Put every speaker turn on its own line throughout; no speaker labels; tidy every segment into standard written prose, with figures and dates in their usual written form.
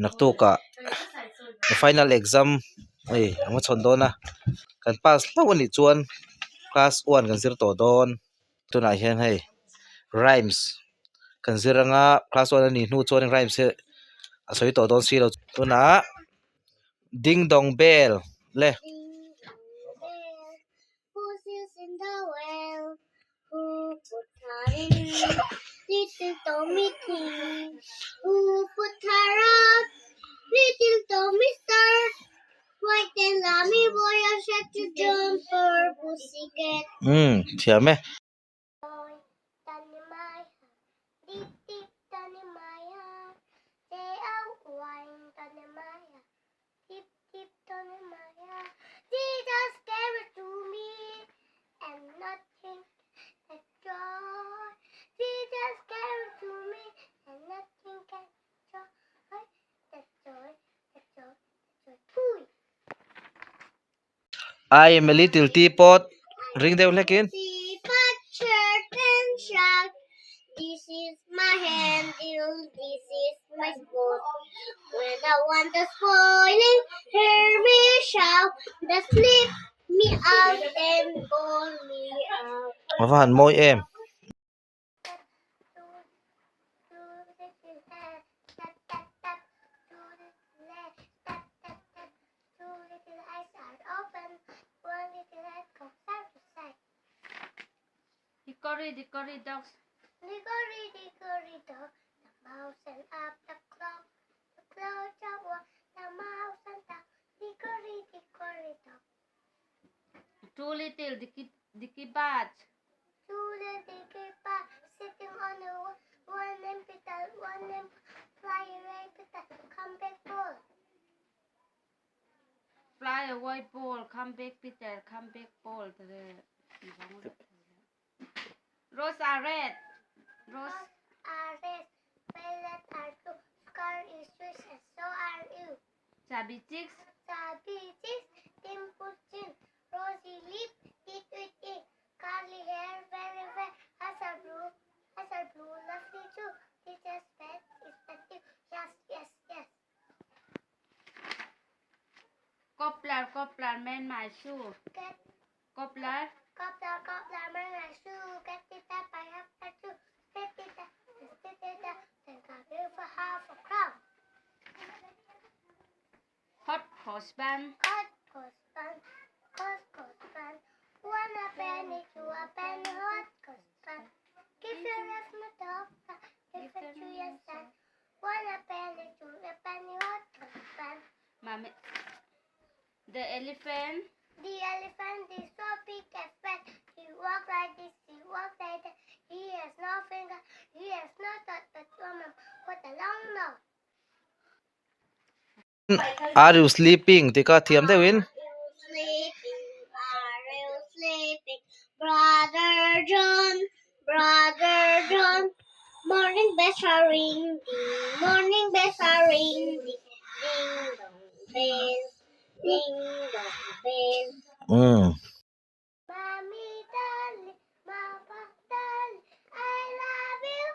naktu ka final exam ai amo chon dona kan pass lawani chuan class 1 kan zir to don tuna hian hei rhymes kan ziranga class 1 ani nu chuan rhymes he asoi to don silo tuna ding dong bell le
Who put her in? Little Tommy King. Who put her up? Little Tommy Star. White and lammy boy, I shot to jump for pussycat.
Thiam
Boy, Tanimaya, deep, deep, Tanimaya. Say out wine, Tanimaya, deep, deep, Tanimaya. Jesus gave it to me, and nothing. Jesus gave it to me, and nothing can joy. That's joy, that's joy, that's joy.
I am a little teapot ring the lekin
Teapot, chirp and shout. This is my handle, this is my sport. When I want the spoiling, hear me shout. The slip me out and pull me out.
Van moi em
Hickory dogs. Hickory dog. The mouse and up the clock. The clock tower. The mouse and the hickory dog.
Two little dicky bats.
Two little dicky bats sitting on the one and petal, one and fly away petal. Come back ball.
Fly away ball, come back Peter, come back ball. Rose are red.
Rose are red. Violet are blue. Scar is Swiss and so are you.
Chubby chicks.
Chubby cheeks, dimple chin, rosy lip, teeth with ink, curly hair, very wet, has a blue, lovely too. Teacher's pet is pet too. Yes, yes, yes.
Cobbler, mend my shoe.
Get
Cobbler.
Cobbler, mend my shoe. Get it up, I have a shoe. Spit it up, then come here for half a crown.
Hot husband.
Hot husband, one a penny, two a penny, hot husband. Give your left my doctor, give it to your son. One a penny, two a penny, hot husband.
Mommy. The elephant.
The elephant is so big and fat. He walks like this, he walks like that. He has no finger, he has no thought, but woman, what a long nose.
Are you sleeping tika thiam dewin
Are you sleeping? Brother John. Morning bells are ringing, morning bells are ringing. Ding dong bells. Mommy darling, Papa darling, I love you.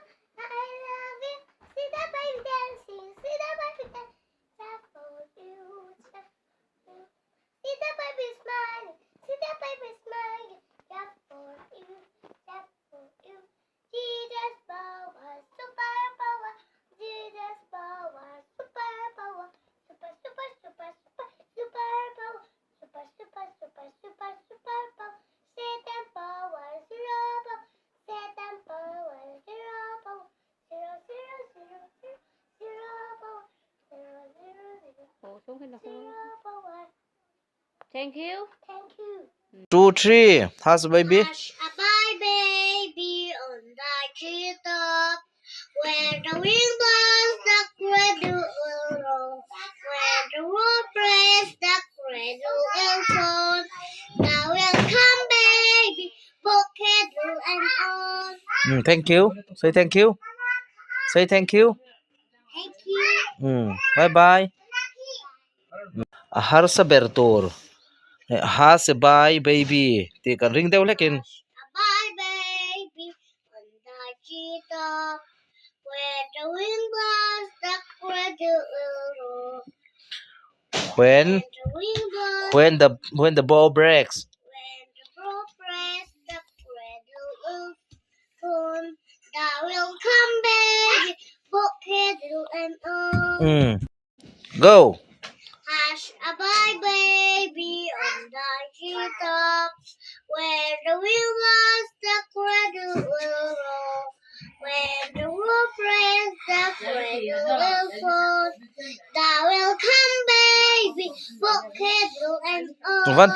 See the baby dancing, see the baby dancing. Just for you. See the baby smiling, just for you. Jesus power, super power. Jesus power, super power. Super power. Super power. Satan power, zero power. Satan power, zero power. Zero power. Zero power.
Thank you.
Thank you.
2 3 has baby
Hush a bye, baby, on the treetop. Where the wind blows, the cradle will roll. Where the wind plays, the cradle will fall. Now will come, baby, both cradle and all.
thank you say thank you
Thank you.
bye bye har sa bertur ha se bye baby ti kan ring deu lekin
Bye, baby, on the treetop. Where the wind blows, the cradle will roll.
When
the wind blows,
when the ball breaks.
when the ball breaks, the cradle will turn. That will come baby, both cradle and all.
Go.
Hush a bye baby on the treetop. Where the wind blows, the cradle will roll. When the roof breaks, the cradle will fall. Thou will come, baby, both cradle and all.
One